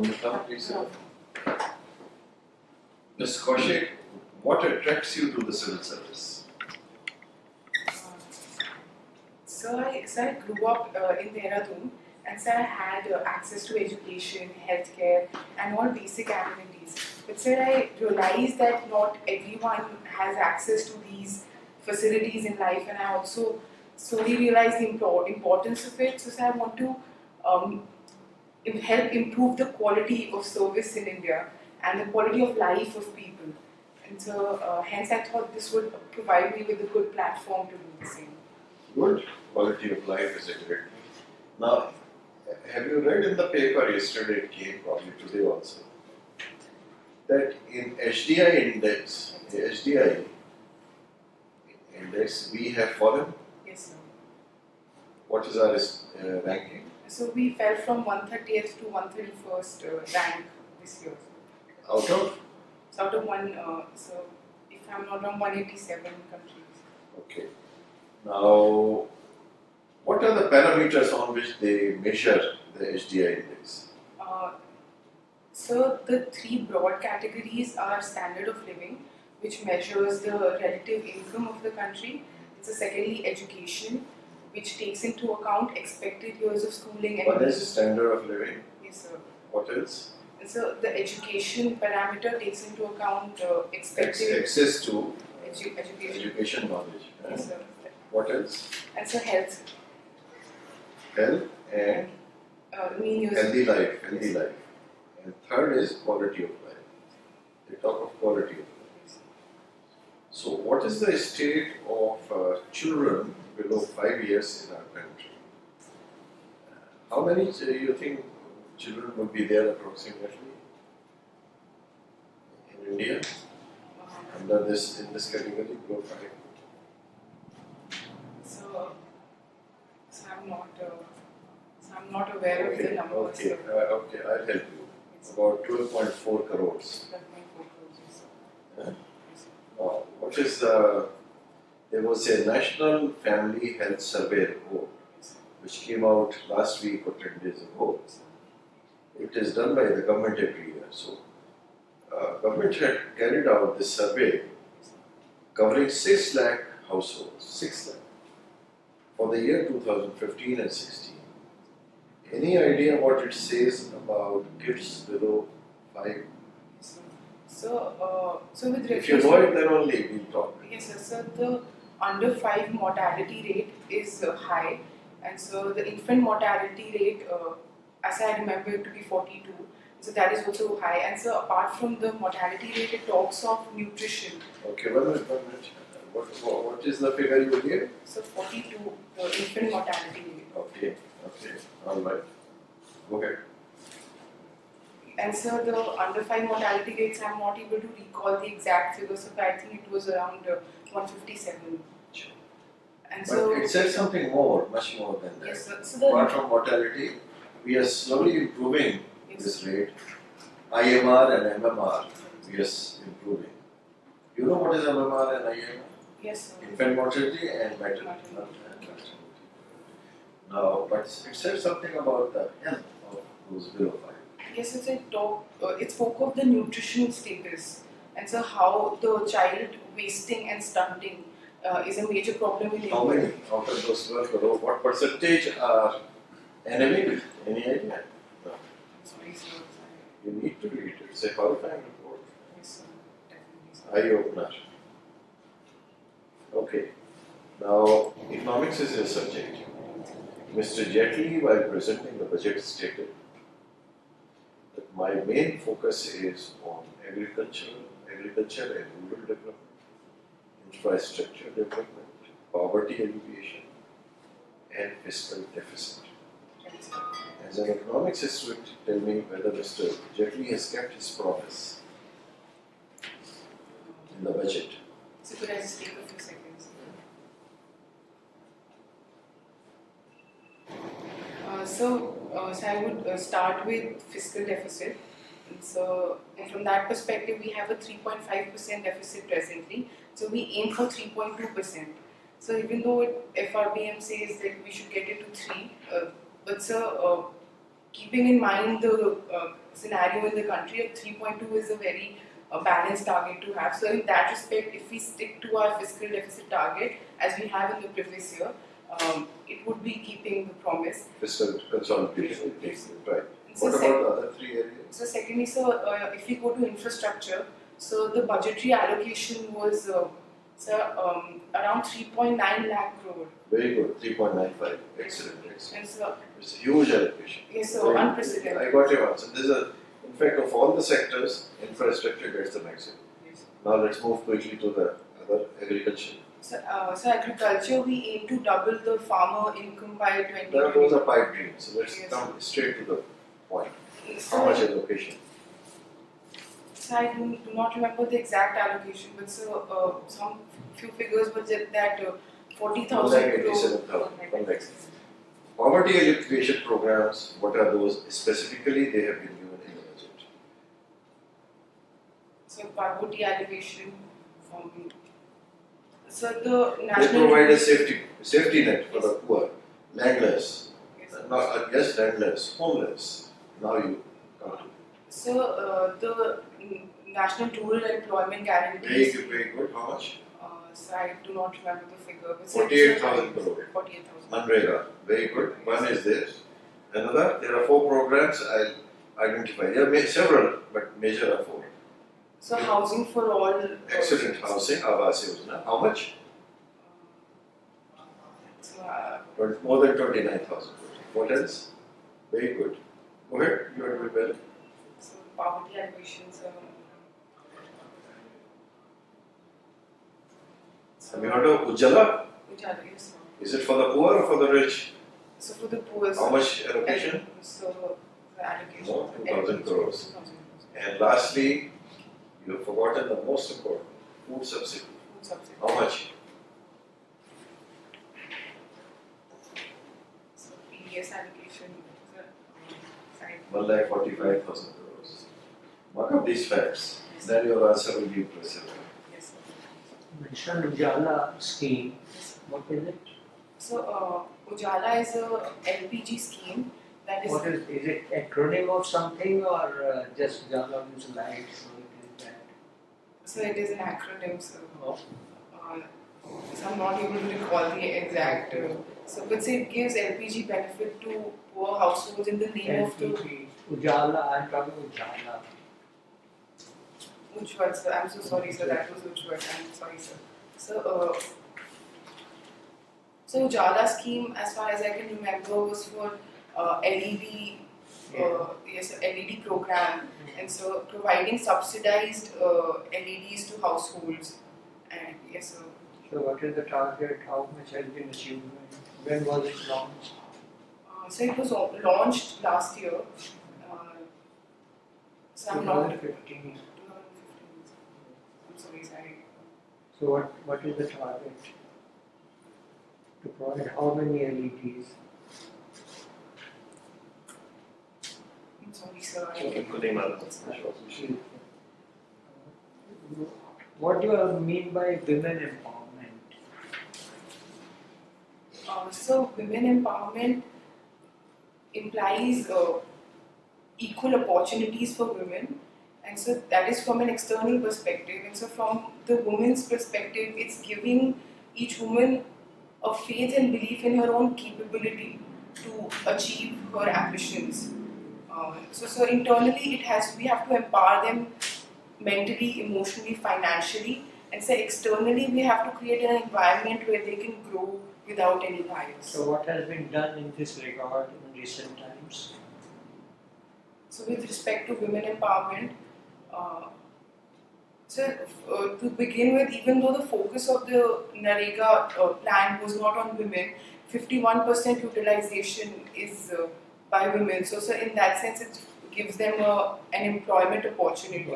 you come, please? Ms. Kaushik, what attracts you to the civil service? So I grew up in Dehradun, and so I had access to education, healthcare, and all basic amenities. But sir, I realized that not everyone has access to these facilities in life, and I also slowly realized the importance of it. So sir, I want to help improve the quality of service in India and the quality of life of people. And so hence I thought this would provide me with a good platform to do the same. Good. Quality of life is a great thing. Now, have you read in the paper yesterday, it came probably today also, that in HDI index, the HDI index, we have fallen? Yes, sir. What is our ranking? So we fell from 130th to 131st rank this year. Out of? So out of so if I'm not wrong, 187 countries. Okay. Now, what are the parameters on which they measure the HDI index? So the three broad categories are standard of living, which measures the relative income of the country. It's secondly education, which takes into account expected years of schooling. And what is the standard of living? Yes, sir. What else? And so the education parameter takes into account expected access to education knowledge. Yes, sir. What else? And so health. Health and healthy life. Healthy life. And third is quality of life. They talk of quality of life. So, what is the state of children below 5 years in our country? How many do you think children would be there approximately in India under in this category below 5? So I'm not aware of the numbers. Okay, I'll help you. About 12.4 crores. 12.4 crores. Yeah? What is there was a National Family Health Survey report which came out last week or 10 days ago. It is done by the government every year. So, government had carried out this survey covering 6 lakh households. 6 lakh. For the year 2015 and 16. Any idea what it says about kids below 5? So with reference if you know it, then only we'll talk. Yes, sir. So the under 5 mortality rate is high, and so the infant mortality rate, as I remember it to be 42. So that is also high. And so apart from the mortality rate, it talks of nutrition. Okay, 1 minute. What is the figure you gave? So 42, the infant mortality rate. Okay, all right. Go ahead. And so the under 5 mortality rates, I'm not able to recall the exact figure, so I think it was around 157. Sure. And but so it said something more, much more than that. Yes, so apart from mortality, we are slowly improving this rate. IMR and MMR, we are improving. You know what is MMR and IMR? Yes, sir. Infant mortality and maternity. Now, but it said something about the health of those below 5. Yes, it spoke of the nutritional status, and so how the child wasting and stunting is a major problem in India. How many out of those 12 crore, what percentage are anemic? Any idea? No. Sorry, sir. You need to read it. It's a horrifying report. Yes, sir. Definitely. Eye opener. Okay. Now, economics is a subject. Mr. Jaitley, while presenting the budget, stated that my main focus is on agriculture and rural development, infrastructure development, poverty alleviation, and fiscal deficit. As an economics student, tell me whether Mr. Jaitley has kept his promise in the budget. So could I just take a few seconds? So I would start with fiscal deficit. And so from that perspective, we have a 3.5% deficit presently. So we aim for 3.2%. So even though FRBM says that we should get it to 3, but keeping in mind the scenario in the country, 3.2 is a very balanced target to have. So in that respect, if we stick to our fiscal deficit target as we have in the previous year, it would be keeping the promise. Fiscal consolidation, right. So What about the other three areas? So secondly, if we go to infrastructure, so the budgetary allocation was around 3.9 lakh crore. Very good, 3.95. Excellent, excellent. And so, It's a huge allocation. yes, so Very unprecedented. good. I got your answer. In fact, of all the sectors, infrastructure gets the maximum. Yes. Now let's move quickly to the other agriculture. So agriculture, we aim to double the farmer income by 2020. Those are pipe dreams. So let's Yes. come straight to the point. So, How much allocation? so I do not remember the exact allocation, but some few figures were that 40,000 crore. 1,87,000. Poverty alleviation programs, what are those specifically they have been given in the budget? So poverty alleviation. So the They national. provide a safety net for the poor, landless, Yes. not yes, landless, homeless. Now you come to So the National Rural Employment Guarantee. very good. How much? So I do not remember the figure. But 48,000 crore. 48,000. Manrega, very good. One is there. Another, there are 4 programs I'll identify. There are several, but major are 4. So housing for all. Excellent housing, Awas Yojana. How much? So, More than 29,000. What else? Very good. Go ahead, you are doing well. so poverty alleviation. Have you heard of Ujjala? Ujjala, yes. Is it for the poor or for the rich? So for the poor. How much allocation? So the allocation. More, 2,000 crores. 2,000 crores. And lastly, you have forgotten the most important, food subsidy. Food subsidy. How much? So PDS allocation. Sorry. 1,45,000 crores. Mark up these facts, then your answer will be impressive. Yes. Mentioned Ujala scheme. What is it? So Ujjala is a LPG scheme that is. What is it acronym of something or just Ujala means light, so it is that? So it is an acronym. So, Oh. so I'm not able to recall the exact. But say it gives LPG benefit to poor households in the name of the LPG. Ujala, I'm talking Ujala. Ujjwal. Sir, I'm so sorry, sir. That was Ujjwal. I'm sorry, sir. So Ujjala scheme, as far as I can remember, was for LED. Yes, LED program, and so providing subsidized LEDs to households, and yes, sir. So what is the target? How much has been achieved? When was it launched? So it was launched last year. So I'm not. 2015. 2015. I'm sorry, sorry. So what is the target? To provide how many LEDs? I'm sorry, sir. What do you mean by women empowerment? So women empowerment implies equal opportunities for women, and so that is from an external perspective. And so from the woman's perspective, it's giving each woman a faith and belief in her own capability to achieve her ambitions. So internally, we have to empower them mentally, emotionally, financially, and so externally, we have to create an environment where they can grow without any bias. So what has been done in this regard in recent times? So with respect to women empowerment, to begin with, even though the focus of the Narega plan was not on women, 51% utilization is by women. So in that sense, it gives them an employment opportunity.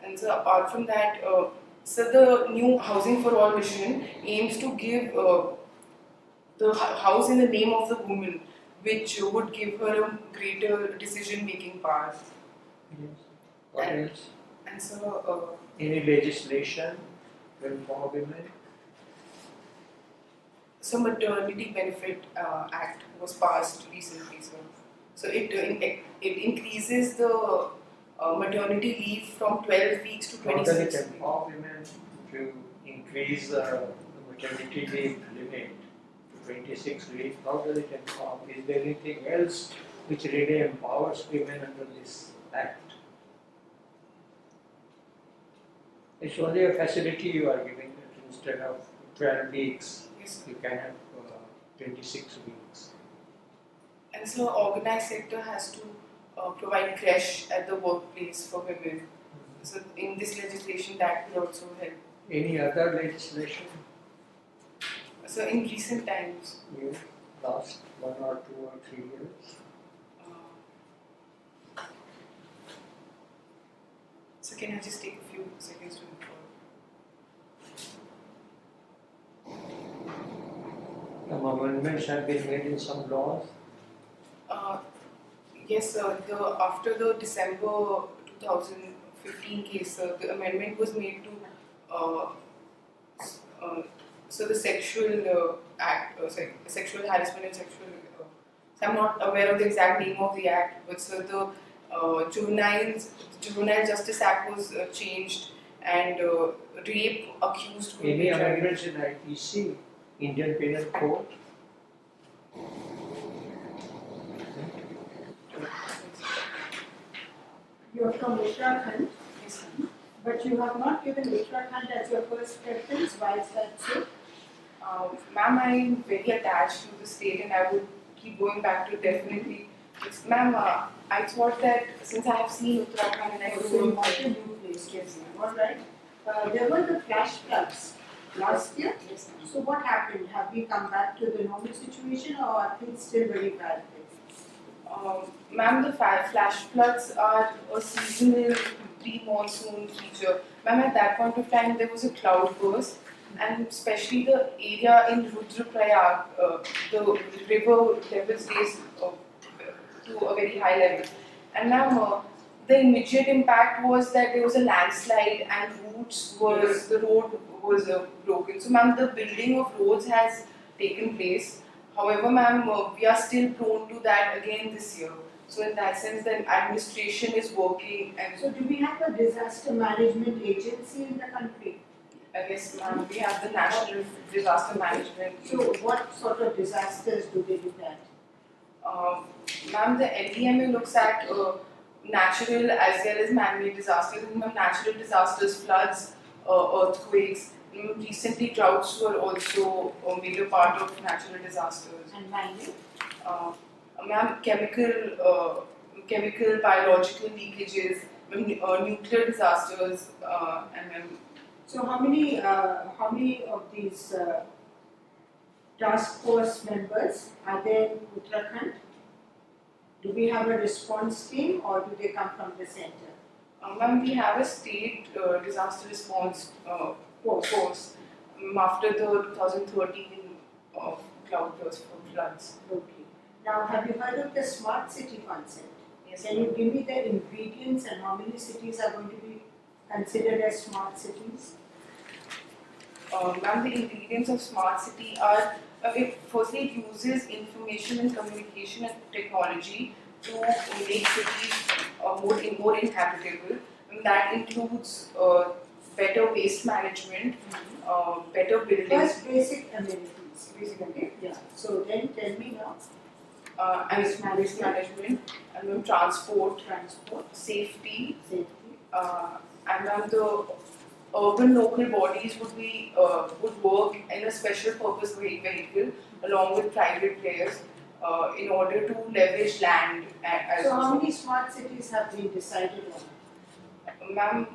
And so apart from that, so the new Housing for All mission aims to give the house in the name of the woman, which would give her a greater decision-making power. Yes. What else? And so, Any legislation for women? so maternity benefit act was passed recently. So it increases the maternity leave from 12 weeks to How does 26 it weeks. empower women to increase the maternity leave limit to 26 weeks? How does it empower? Is there anything else which really empowers women under this act? It's only a facility you are giving it. Instead of 12 weeks, Yes. you can have 26 weeks. And so organized sector has to provide creche at the workplace for women. So in this legislation that will also help. Any other legislation So in recent times, you last 1 or 2 or 3 years? So can I just take a few seconds to recall? Some amendments have been made in some laws. Yes, after the December 2015 case, the amendment was made to so the sexual act, sexual harassment and sexual. So I'm not aware of the exact name of the act, but so the Juvenile Justice Act was changed, and rape accused will Any be tried. amendments in IPC, Indian Penal Code? You're from Uttarakhand, Yes, ma'am. but you have not given Uttarakhand as your first preference. Why is that so? Ma'am, I'm very attached to the state and I would keep going back to it definitely. Ma'am, I thought that since I have seen Uttarakhand and I So go you want a new place. Yes, ma'am. All right. There were the flash floods last year. Yes, ma'am. So what happened? Have we come back to the normal situation, or are things still very bad? Ma'am, the flash floods are a seasonal pre-monsoon feature. Ma'am, at that point of time there was a cloud burst, and especially the area in Rudraprayag, the river levels raised to a very high level. And now the immediate impact was that there was a landslide and the road was broken. So ma'am, the building of roads has taken place. However, ma'am, we are still prone to that again this year. So in that sense, the administration is working, and So do we have a disaster management agency in the country? I guess, ma'am, we have the National Disaster Management. So what sort of disasters do they look at? Ma'am, the NDMA looks at natural as well as man-made disasters. And ma'am, natural disasters, floods, earthquakes. Recently, droughts were also a major part of natural disasters. And man-made? Ma'am, chemical, biological leakages, nuclear disasters, and ma'am, So how many of these task force members are there in Uttarakhand? Do we have a response team, or do they come from the center? ma'am, we have a state disaster response force after the 2013 cloudburst for floods. Okay. Now, have you heard of the smart city concept? Yes, Can you give me the ingredients and how many cities are going to be considered as smart cities? Ma'am, the ingredients of smart city are, firstly, it uses information and communication and technology to make cities more inhabitable. And that includes better waste management, better buildings. First, basic amenities. Basically, Yeah. So then tell me now, and waste management, and then transport, safety, and then the urban local bodies would work in a special purpose vehicle along with private players in order to leverage land. So how many smart cities have been decided on? Ma'am,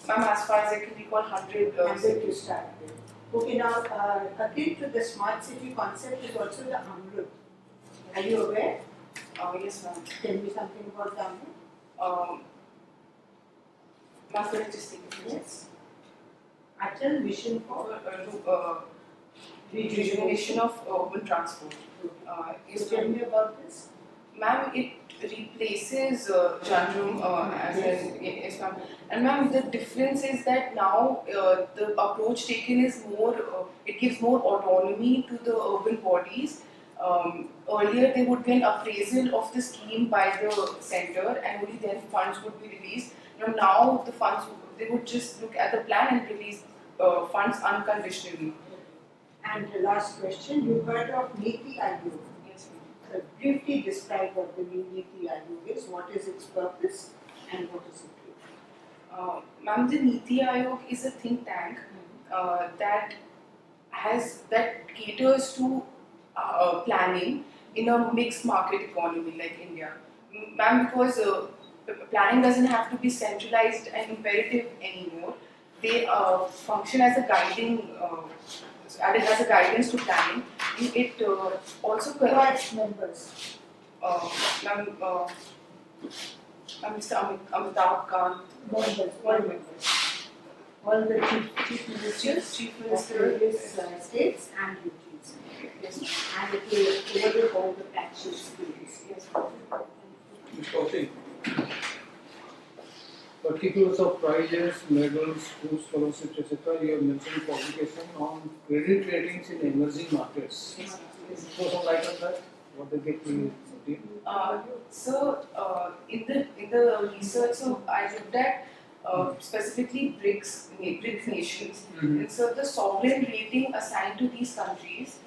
as far as I can recall, 100 I'm going to cities. start with. Okay, now akin to the smart city concept is also the Amrut. Are you aware? Yes, ma'am. Tell me something about the Amrut. Ma'am, could I just take a few Yes. Atal Mission for rejuvenation of urban transport. So tell me about this. Ma'am, it replaces Jandrum yes, ma'am. And ma'am, the difference is that now the approach taken is more, it gives more autonomy to the urban bodies earlier there would be an appraisal of the scheme by the center and only then funds would be released. Now the funds, they would just look at the plan and release funds unconditionally. And the last question, you heard of Niti Aayog. Yes, Briefly describe what the new Niti Aayog is, what is its purpose and what is it do? Ma'am, the Niti Aayog is a think tank that caters to planning in a mixed market economy like India. Ma'am, because planning doesn't have to be centralized and imperative anymore. They function as a guidance to planning. It also Who are its members? Ma'am, Mr. Amitabh Kant, Members, all members. All the chief ministers Chief of Minister, various states and UTs. yes, And it will overlook all the patches schemes. yes. Ms. Kaushik, particulars of prizes, medals, schools, scholarships, etc. You have mentioned publication on credit ratings in emerging markets. Yes. Throw some light on that. What they get to do? In the research, so I looked at specifically BRICS nations, and so the sovereign rating assigned to these countries,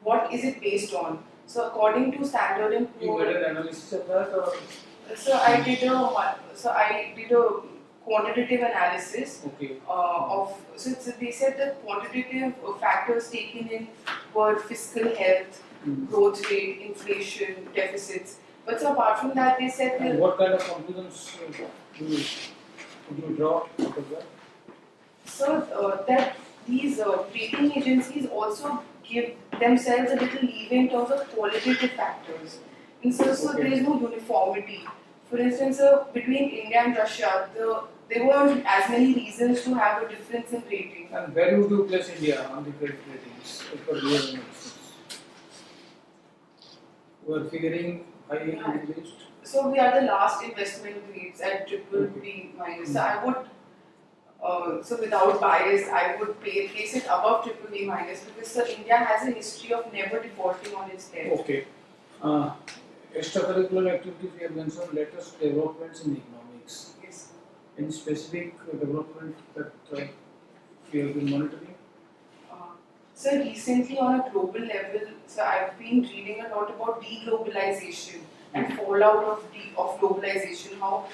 what is it based on? So according to Standard and You Poor, made an analysis of that, or so I did a quantitative analysis okay? so they said the quantitative factors taken in were fiscal health, growth rate, inflation, deficits. But so apart from that, they said And that what kind of conclusions do you draw out of that? that these rating agencies also give themselves a little leeway in terms of qualitative factors. And so Okay. there is no uniformity. For instance, between India and Russia, there weren't as many reasons to have a difference in rating. And where would you place India on the credit ratings as per your analysis? We are figuring high at least. So we are the last investment grades at triple B minus. So I would, so without bias, I would place it above triple B minus because India has a history of never defaulting on its debt. Okay. Extracurricular activities we have mentioned latest developments in economics. Yes. Any specific development that we have been monitoring? So recently on a global level, so I've been reading a lot about deglobalization and fallout of globalization, how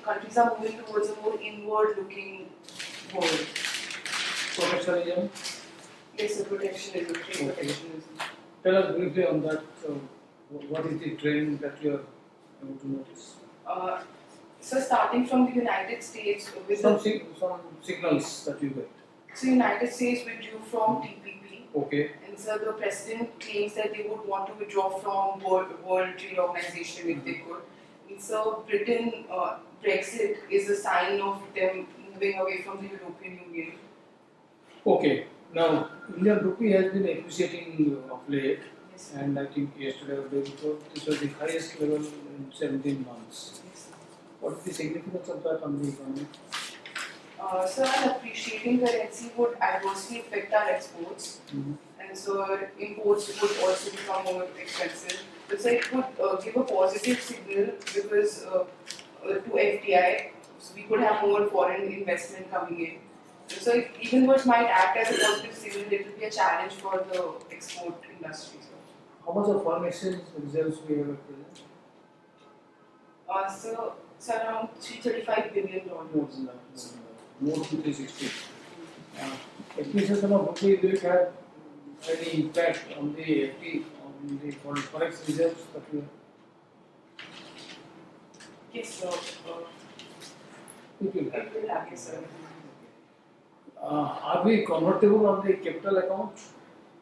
countries are moving towards a more inward-looking world. Protectionism. Yes, so protectionism, trade Okay. protectionism. Tell us briefly on that. What is the trend that you are able to notice? So starting from the United States with Some signals that you get. So United States withdrew from TPP, Okay. and so the president claims that they would want to withdraw from World Trade Organization if they could. And so Britain, Brexit is a sign of them moving away from the European Union. Okay. Now, Indian rupee has been appreciating of late, Yes. and I think yesterday or day before, this was the highest level in 17 months. Yes. What is the significance of that on the economy? So an appreciating currency would adversely affect our exports, and so imports would also become more expensive. So it would give a positive signal because to FDI, so we could have more foreign investment coming in. So even though it might act as a positive signal, it will be a challenge for the export industry. How much of foreign exchange reserves we have at present? So around $335 billion. More than that. More than 360. Appreciation of rupee, will it have any impact on the FD, on the forex reserves that we have? Yes, sir. It will have. It will have, yes, sir. Are we convertible on the capital account?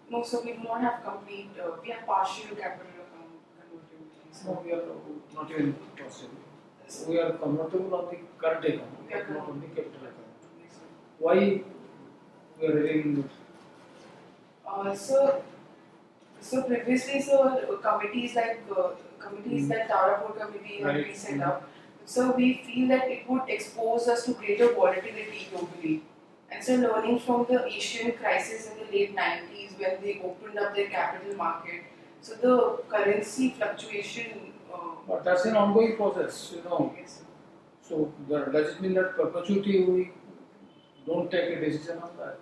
No, so we do not have complete, we have partial capital account convertibility. No, we are not even possible. We are convertible on the current account, We are but not on the capital account. Yes, sir. Why we are having So previously, committees like Tara Board Committee have been set up. So we feel that it would expose us to greater volatility globally. And so learning from the Asian crisis in the late 90s when they opened up their capital market, So the currency fluctuation. But that's an ongoing process, you know. Yes. So does it mean that perpetuity we don't take a decision on that?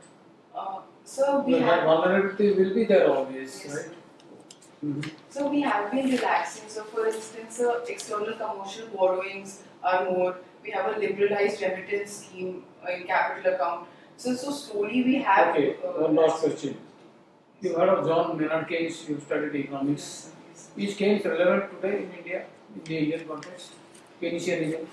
So we Well, that have. vulnerability will be there always, Yes. right? Mhm. So we have been relaxing. So for instance, external commercial borrowings are more. We have a liberalized remittance scheme in capital account. So slowly we have. Okay, one last question. You heard of John Maynard Keynes, you studied economics. Is Keynes relevant today in India, in the Indian context? Keynesianism?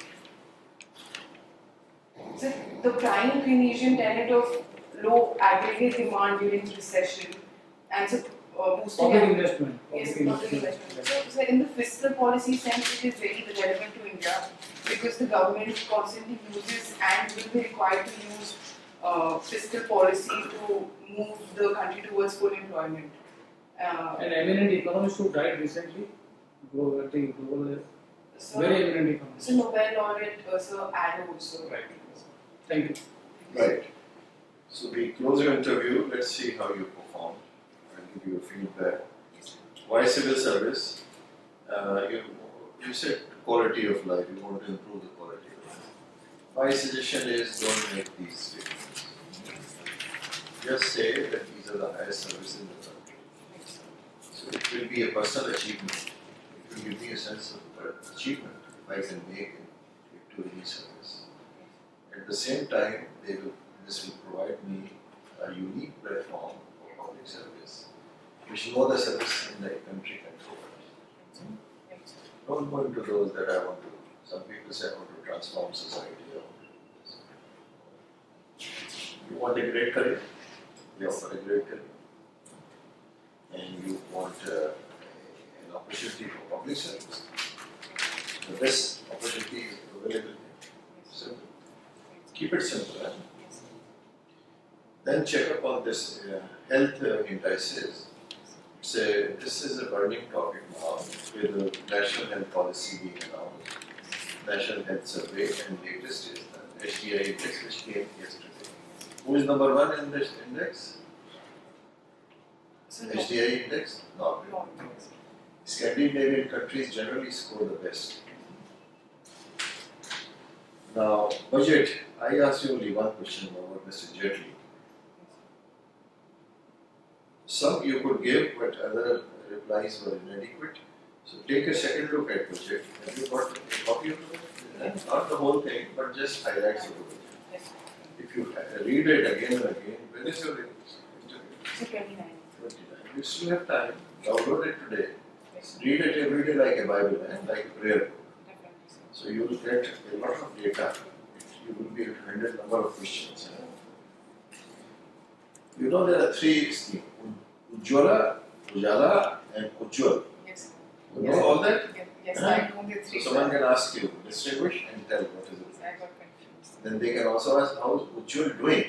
So the prime Keynesian tenet of low aggregate demand during recession and so boosting. Public investment. Yes, public investment. So in the fiscal policy sense, it is very relevant to India because the government constantly uses and will be required to use fiscal policy to move the country towards full employment. An eminent economist who died recently, at the global level. So, Very eminent economist. so Nobel laureate Sir Addo also. Right. Thank you. Right. So we close your interview. Let's see how you perform. I'll give you a feedback. Why civil service? You said quality of life. You want to improve the quality of life. My suggestion is don't make these statements. Just say that these are the highest services in the country. So it will be a personal achievement. It will give me a sense of achievement if I can make it to any service. At the same time, this will provide me a unique platform for public service, which no other service in the country can provide. Don't go into those that I want to. Some people say I want to transform society. You want a great career. You offer a great career. And you want an opportunity for public service. The best opportunity is available here. Simple. Keep it simple. Eh? Then check up on this health indices. This is a burning topic now with the National Health Policy being announced, National Health Survey, and latest is the HDI index which came yesterday. Who is number one in this index? So HDI index? Not really. Scandinavian countries generally score the best. Now, budget. I asked you only one question about Mr. Jetli. Some you could give, but other replies were inadequate. So take a second look at budget. Have you got a copy of it? Not the whole thing, but just highlights of it. If you read it again and again, when is your interview? So 29. 29. You still have time. Download it today. Read it every day like a Bible, like a prayer book. So you will get a lot of data. You will be handed a number of questions. You know there are three schemes: Ujjwala, Ujala, and Ujjwal. Yes. You know all that? Yes, I know the three. So someone can ask you, distinguish and tell what is it. I got confused. Then they can also ask how is Ujjwal doing.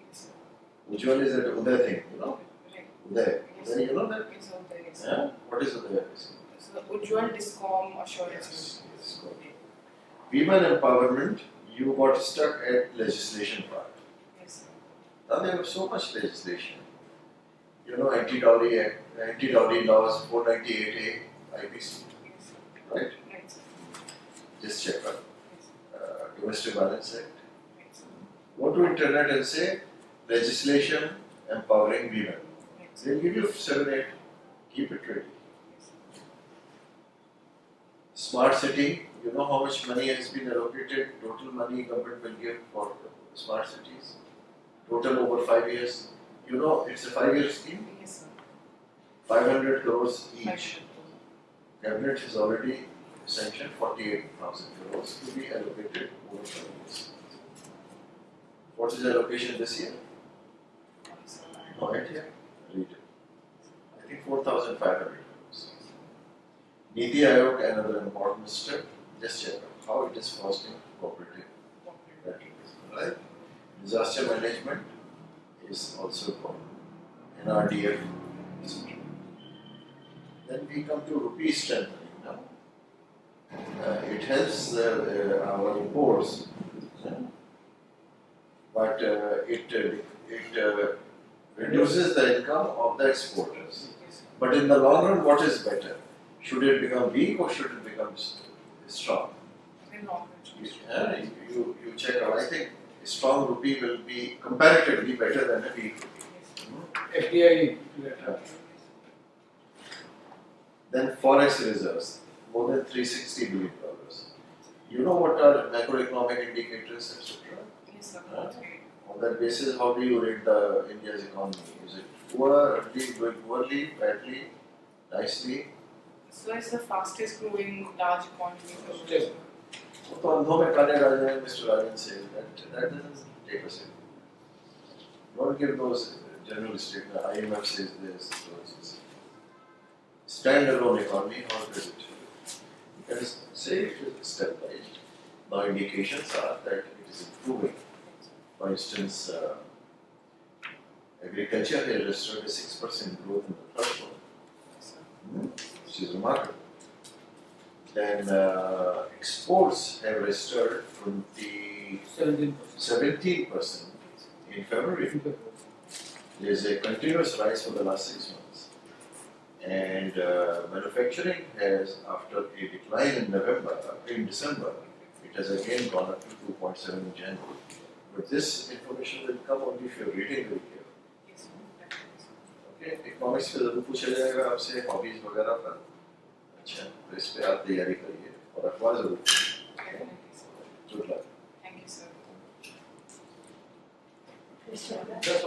Yes. Ujjwal is that Uday thing, you know? Right. Uday. Yes. Uday, you know that? It's all there. Yes. Yeah? What is Uday? So Ujjwal Discom assurances. Yes, good. Women empowerment, you got stuck at legislation part. Yes. Now there was so much legislation. You know, anti-dowry act, anti-dowry laws, 498A, IPC, Yes. right? Right. Just check out. Yes. Domestic Violence Act. Right. Go to internet and say legislation empowering women. Right. They'll give you 7, 8. Keep it ready. Smart city, you know how much money has been allocated, total money government will give for smart cities? Total over 5 years. You know it's a 5-year scheme, Yes, sir. 500 crores each. Right. Cabinet has already sanctioned 48,000 crores to be allocated over 5 years. What is the allocation this year? No idea. Read it. I think 4,500 crores. Niti Aayog, another important step. Just check out how it is fostering cooperative practices. Right? Disaster management is also important. NRDF, etc. Then we come to rupee strengthening now. It helps our imports, but it reduces the income of the exporters. But in the long run, what is better? Should it become weak or should it become strong? In long run. You check out. I think a strong rupee will be comparatively better than a weak rupee. FDI. Then forex reserves, more than $360 billion. You know what are macroeconomic indicators, etc.? Yes, sir. On that basis, how do you rate the India's economy? Is it poor, doing poorly, badly, nicely? So it's the fastest growing large economy in the world. Yes. तो अंधों में काने राजा है, Mr. Rajan says that doesn't take us in. Don't give those general statements. IMF says this. Those. Standalone economy, how does it? You can say it is stabilized. Now indications are that it is improving. For instance, agriculture has registered a 6% growth in the third quarter, which is remarkable. Then exports have registered 17% in February. There is a continuous rise for the last 6 months. And manufacturing has, after a decline in December, it has again gone up to 2.7 in January. But this information will come only if you are reading very carefully. Yes, sir. Okay, economics पे जरूर पूछा जाएगा आपसे hobbies वगैरह पर. अच्छा, तो इस पे आप तैयारी करिए और अखबार जरूर पढ़िए. Definitely, sir. Good luck. Thank you, sir. Mr. Just